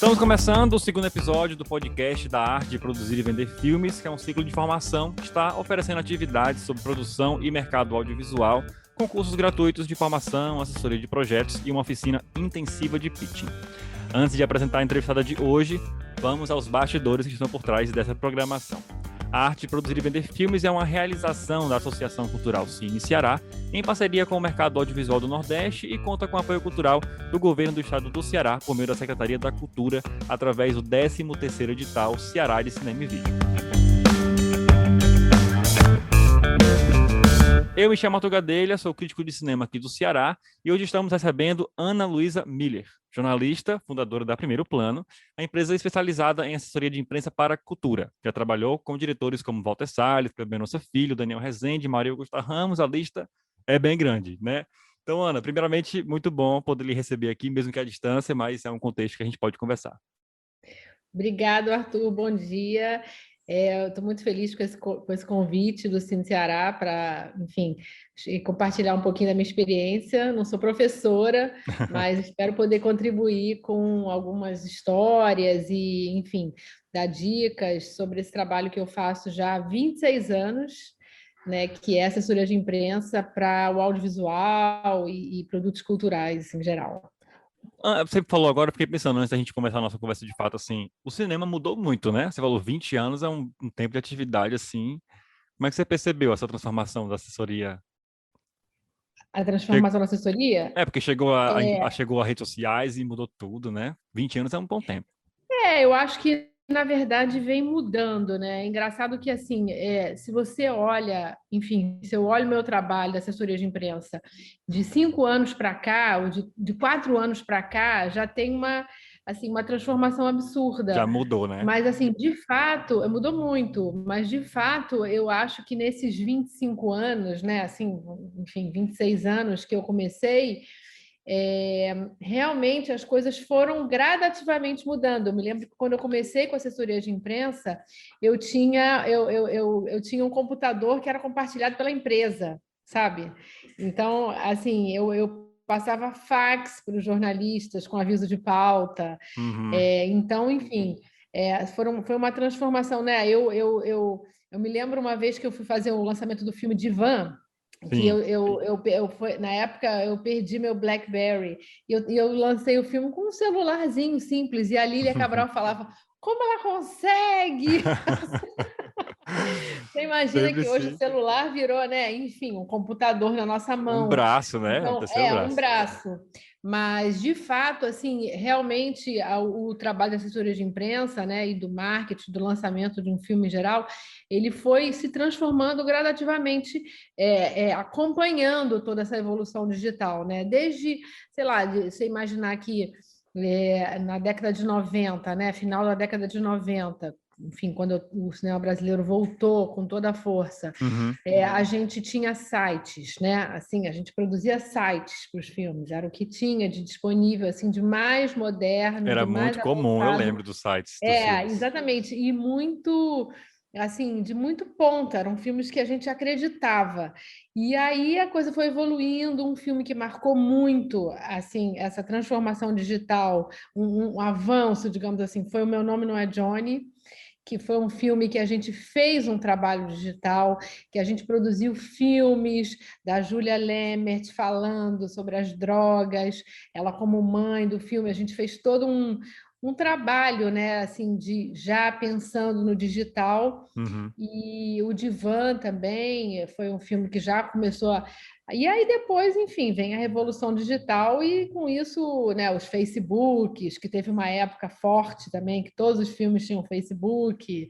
Estamos começando o segundo episódio do podcast da Arte de Produzir e Vender Filmes, que é um ciclo de formação que está oferecendo atividades sobre produção e mercado audiovisual, com cursos gratuitos de formação, assessoria de projetos e uma oficina intensiva de pitching. Antes de apresentar a entrevistada de hoje, vamos aos bastidores que estão por trás dessa programação. A Arte de Produzir e Vender Filmes é uma realização da Associação Cultural Cine Ceará, em parceria com o Mercado Audiovisual do Nordeste e conta com apoio cultural do Governo do Estado do Ceará, por meio da Secretaria da Cultura, através do 13º edital Ceará de Cinema e Vídeo. Eu me chamo Arthur Gadelha, sou crítico de cinema aqui do Ceará e hoje estamos recebendo Ana Luísa Miller, jornalista, fundadora da Primeiro Plano, a empresa especializada em assessoria de imprensa para cultura. Já trabalhou com diretores como Walter Salles, Cleber Mendonça Filho, Daniel Rezende, Maria Augusta Ramos, a lista é bem grande, né? Então, Ana, primeiramente, muito bom poder lhe receber aqui, mesmo que à distância, mas é um contexto que a gente pode conversar. Obrigado, Arthur. Bom dia. Eu estou muito feliz com esse convite do Cine Ceará para, enfim, compartilhar um pouquinho da minha experiência. Não sou professora, mas espero poder contribuir com algumas histórias e, enfim, dar dicas sobre esse trabalho que eu faço já há 26 anos, né, que é assessoria de imprensa para o audiovisual e produtos culturais em geral. Você falou agora, eu fiquei pensando, antes da gente começar a nossa conversa de fato, assim, o cinema mudou muito, né? Você falou 20 anos é um tempo de atividade, assim. Como é que você percebeu essa transformação da assessoria? A transformação da assessoria? Porque chegou chegou a redes sociais e mudou tudo, né? 20 anos é um bom tempo. Eu acho que, na verdade, vem mudando, né? É engraçado que, assim, se você olha, enfim, se eu olho o meu trabalho da assessoria de imprensa de 5 anos para cá, ou de 4 anos para cá, já tem uma transformação absurda. Já mudou, né? Mas, assim, de fato, mudou muito, mas, de fato, eu acho que nesses 25 anos, né, assim, enfim, 26 anos que eu comecei, realmente as coisas foram gradativamente mudando. Eu me lembro que quando eu comecei com assessoria de imprensa, eu tinha um computador que era compartilhado pela empresa, sabe? Então, assim, eu passava fax para os jornalistas com aviso de pauta. Uhum. Então, enfim, foi uma transformação, né? Eu me lembro uma vez que eu fui fazer o lançamento do filme Divan, que na época eu perdi meu BlackBerry e eu lancei o filme com um celularzinho simples, e a Lília Cabral falava: como ela consegue? Você imagina que hoje o celular virou, né? Enfim, um computador na nossa mão. Um braço, né? Então, um braço. Mas, de fato, assim, realmente o trabalho da assessoria de imprensa, né, e do marketing, do lançamento de um filme em geral, ele foi se transformando gradativamente, acompanhando toda essa evolução digital, né? Desde, sei lá, você imaginar que na década de 90, né, final da década de 90, enfim, quando o cinema brasileiro voltou com toda a força, a gente tinha sites, né? Assim, a gente produzia sites para os filmes, era o que tinha de disponível, assim, de mais moderno, Era de mais muito comum, eu lembro dos sites dos filmes. Exatamente, e muito, assim, de muito ponta, eram filmes que a gente acreditava. E aí a coisa foi evoluindo, um filme que marcou muito, assim, essa transformação digital, um avanço, digamos assim, foi O Meu Nome Não É Johnny, que foi um filme que a gente fez um trabalho digital, que a gente produziu filmes da Júlia Lemert falando sobre as drogas, ela como mãe do filme, a gente fez todo um trabalho, né, assim, de já pensando no digital. E o Divan também foi um filme que já começou a... E aí depois, enfim, vem a revolução digital e com isso, né, os Facebooks, que teve uma época forte também, que todos os filmes tinham Facebook.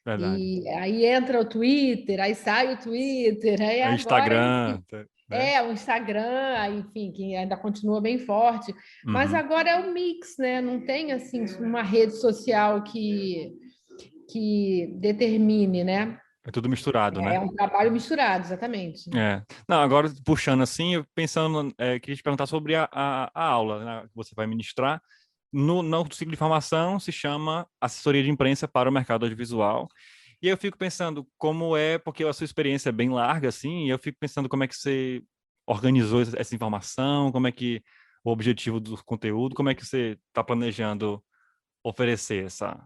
Verdade. E aí entra o Twitter, aí sai o Twitter, aí o agora... Instagram, né? O Instagram, enfim, que ainda continua bem forte. Mas agora é o mix, né? Não tem, assim, uma rede social que determine, né? É tudo misturado, né? É um trabalho misturado, exatamente. Não, agora puxando assim, eu pensando, queria te perguntar sobre a aula, né, que você vai ministrar. No ciclo de formação se chama Assessoria de Imprensa para o Mercado Audiovisual. E eu fico pensando como porque a sua experiência é bem larga, assim, e eu fico pensando como é que você organizou essa informação, como é que o objetivo do conteúdo, como é que você está planejando oferecer essa?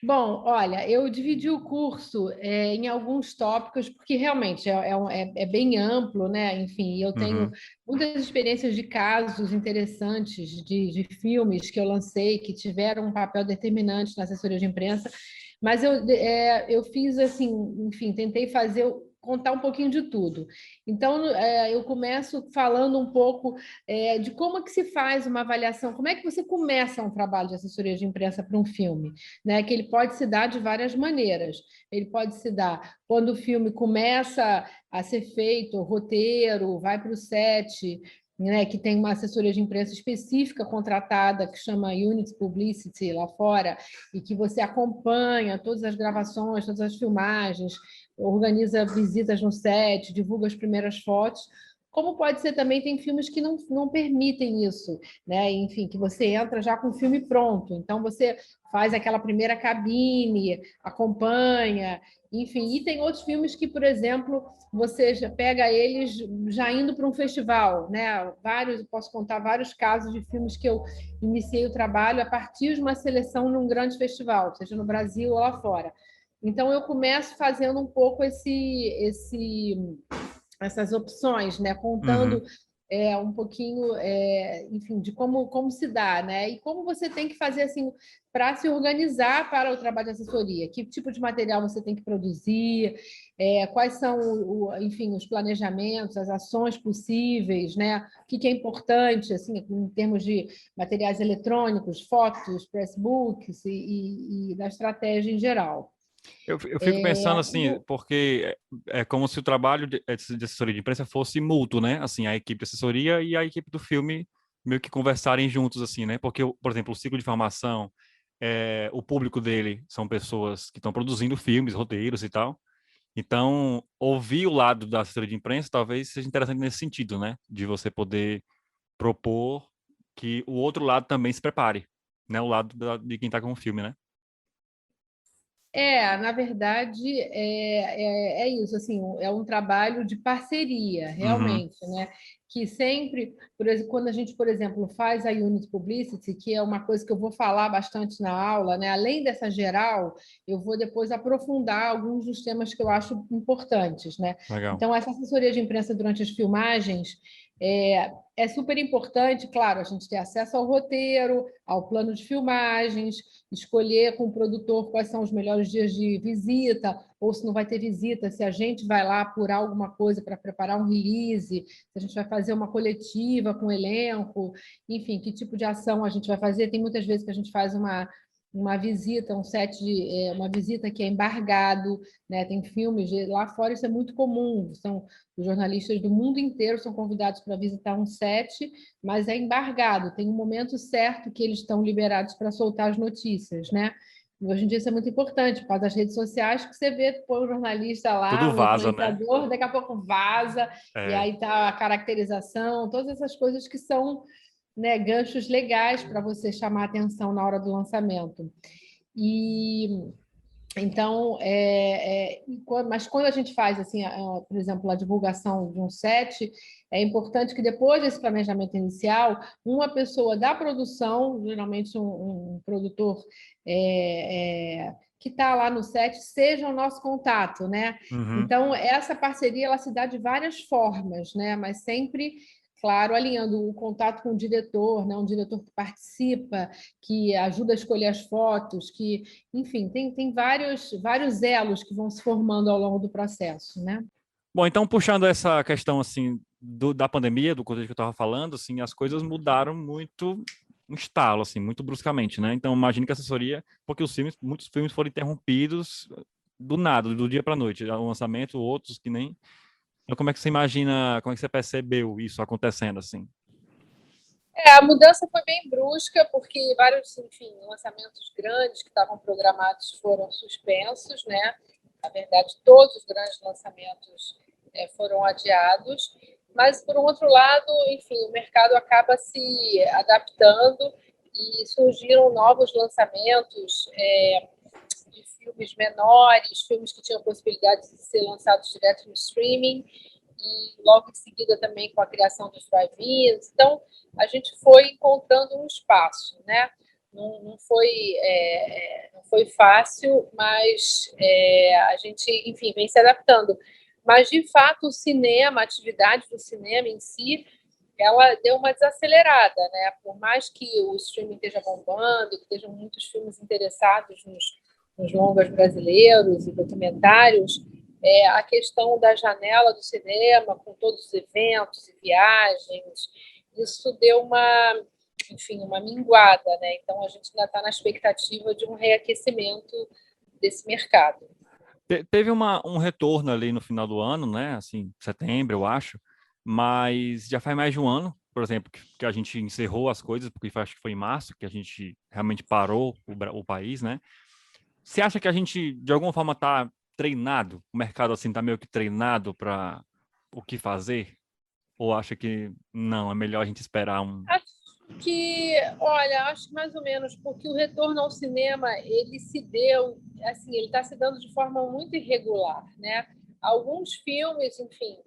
Bom, olha, eu dividi o curso em alguns tópicos, porque realmente é bem amplo, né? Enfim, eu tenho Uhum. muitas experiências de casos interessantes de filmes que eu lancei, que tiveram um papel determinante na assessoria de imprensa, mas eu fiz assim, enfim, tentei contar um pouquinho de tudo. Então, eu começo falando um pouco de como que se faz uma avaliação, como é que você começa um trabalho de assessoria de imprensa para um filme, né? Que ele pode se dar de várias maneiras. Ele pode se dar quando o filme começa a ser feito, o roteiro, vai para o set, né, que tem uma assessoria de imprensa específica contratada, que chama Unity Publicity lá fora, e que você acompanha todas as gravações, todas as filmagens, organiza visitas no set, divulga as primeiras fotos. Como pode ser também, tem filmes que não permitem isso, né? Enfim, que você entra já com o filme pronto. Então, você faz aquela primeira cabine, acompanha, enfim. E tem outros filmes que, por exemplo, você já pega eles já indo para um festival, né? Posso contar vários casos de filmes que eu iniciei o trabalho a partir de uma seleção num grande festival, seja no Brasil ou lá fora. Então, eu começo fazendo um pouco essas opções, né? Contando Uhum. um pouquinho, enfim, de como se dá, né? E como você tem que fazer assim para se organizar para o trabalho de assessoria. Que tipo de material você tem que produzir, quais são, enfim, os planejamentos, as ações possíveis, né? O que é importante, assim, em termos de materiais eletrônicos, fotos, pressbooks e da estratégia em geral. Eu fico pensando assim, porque é como se o trabalho de assessoria de imprensa fosse mútuo, né? Assim, a equipe de assessoria e a equipe do filme meio que conversarem juntos, assim, né? Porque, por exemplo, o ciclo de formação, o público dele são pessoas que estão produzindo filmes, roteiros e tal. Então, ouvir o lado da assessoria de imprensa talvez seja interessante nesse sentido, né? De você poder propor que o outro lado também se prepare, né? O lado de quem está com o filme, né? Na verdade, é isso, assim, é um trabalho de parceria, Uhum, realmente, né? Que sempre, por exemplo, quando a gente, por exemplo, faz a Unit Publicity, que é uma coisa que eu vou falar bastante na aula, né? Além dessa geral, eu vou depois aprofundar alguns dos temas que eu acho importantes, né? legal. Então, essa assessoria de imprensa durante as filmagens é super importante, claro, a gente ter acesso ao roteiro, ao plano de filmagens, escolher com o produtor quais são os melhores dias de visita, ou se não vai ter visita, se a gente vai lá apurar alguma coisa para preparar um release, se a gente vai fazer uma coletiva com o elenco, enfim, que tipo de ação a gente vai fazer. Tem muitas vezes que a gente faz uma visita, uma visita que é embargado, né? Tem filmes lá fora, isso é muito comum. São os jornalistas do mundo inteiro são convidados para visitar um set, mas é embargado. Tem um momento certo que eles estão liberados para soltar as notícias, né? Hoje em dia isso é muito importante, por causa das redes sociais, que você vê pô, um jornalista lá, Tudo um vaza, né? influenciador, daqui a pouco vaza, e É. aí tá a caracterização, todas essas coisas que são, né, ganchos legais para você chamar a atenção na hora do lançamento. E então, mas quando a gente faz, assim, por exemplo, a divulgação de um set, é importante que depois desse planejamento inicial, uma pessoa da produção, geralmente um produtor que está lá no set, seja o nosso contato, né? Uhum. Então, essa parceria ela se dá de várias formas, né? Mas sempre, claro, alinhando o contato com o diretor, né? Um diretor que participa, que ajuda a escolher as fotos, que enfim, tem vários elos que vão se formando ao longo do processo, né? Bom, então puxando essa questão assim da pandemia, do contexto que eu estava falando, assim, as coisas mudaram muito, um estalo, assim, muito bruscamente, né? Então imagino que a assessoria, porque muitos filmes foram interrompidos do nada, do dia para a noite, o lançamento, outros que nem. Então como é que você imagina, como é que você percebeu isso acontecendo assim? A mudança foi bem brusca, porque vários, enfim, lançamentos grandes que estavam programados foram suspensos, né? Na verdade, todos os grandes lançamentos foram adiados, mas, por um outro lado, enfim, o mercado acaba se adaptando e surgiram novos lançamentos de filmes menores, filmes que tinham possibilidade de ser lançados direto no streaming, e logo em seguida também com a criação dos drive-ins. Então, a gente foi encontrando um espaço, né? Não foi fácil, mas a gente, enfim, vem se adaptando. Mas, de fato, o cinema, a atividade do cinema em si, ela deu uma desacelerada, né? Por mais que o streaming esteja bombando, que estejam muitos filmes interessados nos longas brasileiros e documentários, a questão da janela do cinema, com todos os eventos e viagens, isso deu uma minguada, né? Então a gente ainda está na expectativa de um reaquecimento desse mercado. Teve um retorno ali no final do ano, né? Assim, setembro, eu acho, mas já faz mais de um ano, por exemplo, que a gente encerrou as coisas, porque acho que foi em março que a gente realmente parou o país, né? Você acha que a gente, de alguma forma, está treinado? O mercado, assim, está meio que treinado para o que fazer? Ou acha que não, é melhor a gente esperar um... Acho que mais ou menos, porque o retorno ao cinema, ele se deu, assim, ele está se dando de forma muito irregular, né? Alguns filmes, enfim,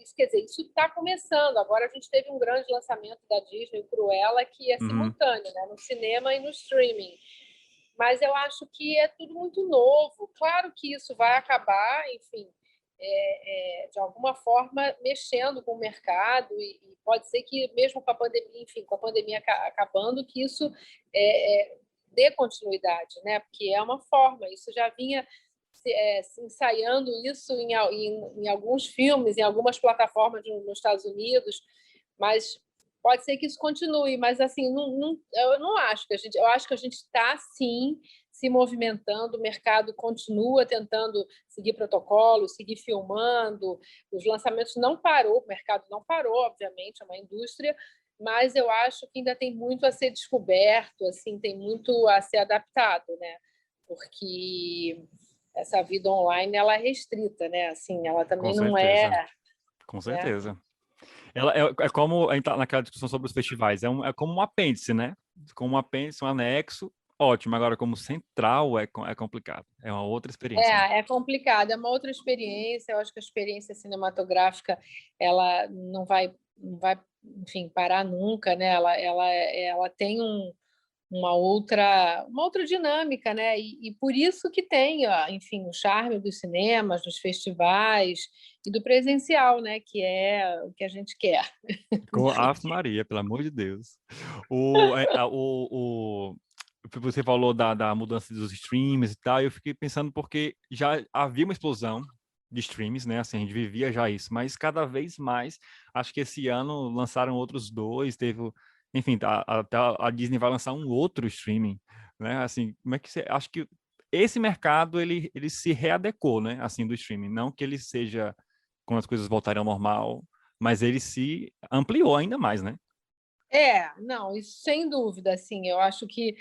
isso quer dizer, isso está começando. Agora a gente teve um grande lançamento da Disney, Cruella, que é simultâneo, né? No cinema e no streaming. Mas eu acho que é tudo muito novo. Claro que isso vai acabar, enfim, de alguma forma mexendo com o mercado e pode ser que mesmo com a pandemia, enfim, com a pandemia acabando, que isso dê continuidade, né? Porque é uma forma, isso já vinha se ensaiando isso em alguns filmes, em algumas plataformas nos Estados Unidos, mas pode ser que isso continue, mas assim, eu não acho que eu acho que a gente está sim se movimentando, o mercado continua tentando seguir protocolos, seguir filmando, os lançamentos não parou, o mercado não parou, obviamente, é uma indústria, mas eu acho que ainda tem muito a ser descoberto, assim, tem muito a ser adaptado, né? Porque essa vida online ela é restrita, né? Assim, ela também não é. Com certeza. Ela é como a gente tá naquela discussão sobre os festivais, é como um apêndice, né? Como um apêndice, um anexo, ótimo. Agora, como central, é complicado. É uma outra experiência, né? É complicado, é uma outra experiência. Eu acho que a experiência cinematográfica ela não vai, enfim, parar nunca, né? Ela tem uma outra dinâmica, né? E por isso que tem, ó, enfim, o charme dos cinemas, dos festivais e do presencial, né? Que é o que a gente quer. Com Ave Maria, pelo amor de Deus. O, é, a- o- Você falou da mudança dos streams e tal, e eu fiquei pensando porque já havia uma explosão de streams, né? Assim, a gente vivia já isso, mas cada vez mais, acho que esse ano lançaram outros dois, enfim, até a Disney vai lançar um outro streaming, né? Assim, como é que você, acho que esse mercado, ele se readecou, né? Assim, do streaming, não que ele seja, quando as coisas voltarem ao normal, mas ele se ampliou ainda mais, né? Não, isso sem dúvida, assim, eu acho que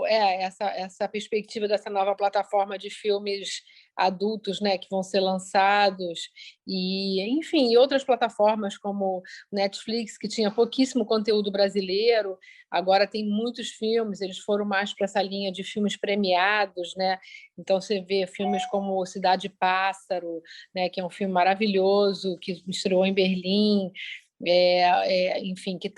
essa perspectiva dessa nova plataforma de filmes adultos, né, que vão ser lançados, e, enfim, e outras plataformas como Netflix, que tinha pouquíssimo conteúdo brasileiro, agora tem muitos filmes, eles foram mais para essa linha de filmes premiados, né? Então você vê filmes como Cidade Pássaro, né, que é um filme maravilhoso, que estreou em Berlim, enfim, que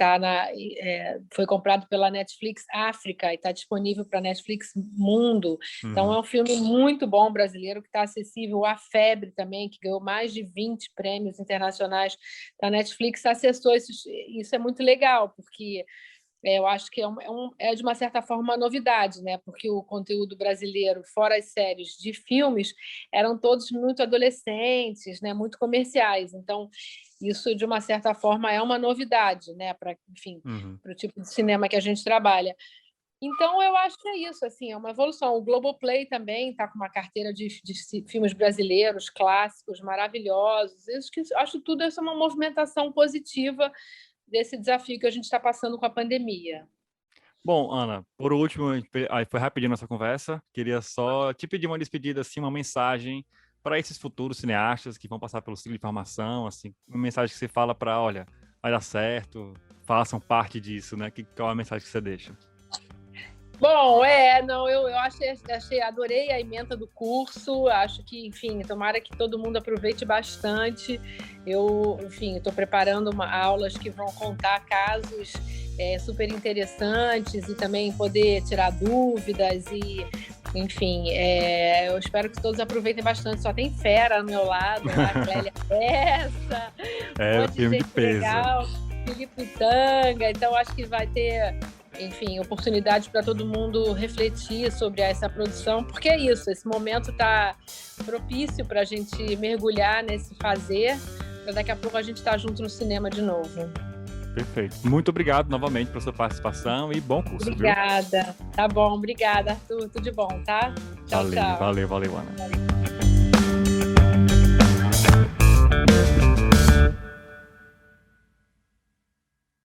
foi comprado pela Netflix África e está disponível para Netflix Mundo. Então, é um filme muito bom brasileiro que está acessível. A Febre também, que ganhou mais de 20 prêmios internacionais da Netflix, acessou isso. Isso é muito legal, porque eu acho que é, de uma certa forma, uma novidade, né? Porque o conteúdo brasileiro, fora as séries de filmes, eram todos muito adolescentes, né? Muito comerciais. Então, isso, de uma certa forma, é uma novidade, né? Enfim, para o tipo de cinema que a gente trabalha. Então, eu acho que é isso, assim, é uma evolução. O Globoplay também está com uma carteira de filmes brasileiros, clássicos, maravilhosos. Acho tudo isso uma movimentação positiva desse desafio que a gente está passando com a pandemia. Bom, Ana, por último, aí foi rapidinho nossa conversa. Queria só te pedir uma despedida, assim, uma mensagem para esses futuros cineastas que vão passar pelo ciclo de formação, assim, uma mensagem que você fala para, olha, vai dar certo, façam parte disso, né? Qual é a mensagem que você deixa? Bom, não, eu adorei a ementa do curso, acho que, enfim, tomara que todo mundo aproveite bastante. Eu, enfim, estou preparando aulas que vão contar casos super interessantes e também poder tirar dúvidas e, enfim, eu espero que todos aproveitem bastante. Só tem fera ao meu lado, a Clélia Bessa, É, o filme de peso. Legal, Filipe Tanga, então acho que vai ter, enfim, oportunidade para todo mundo refletir sobre essa produção, porque é isso, esse momento está propício para a gente mergulhar nesse fazer, para daqui a pouco a gente estar junto no cinema de novo. Perfeito. Muito obrigado novamente pela sua participação e bom curso. Obrigada. Viu? Tá bom, obrigada, Arthur. Tudo de bom, tá? Tchau, valeu, tchau. Valeu, Ana. Valeu.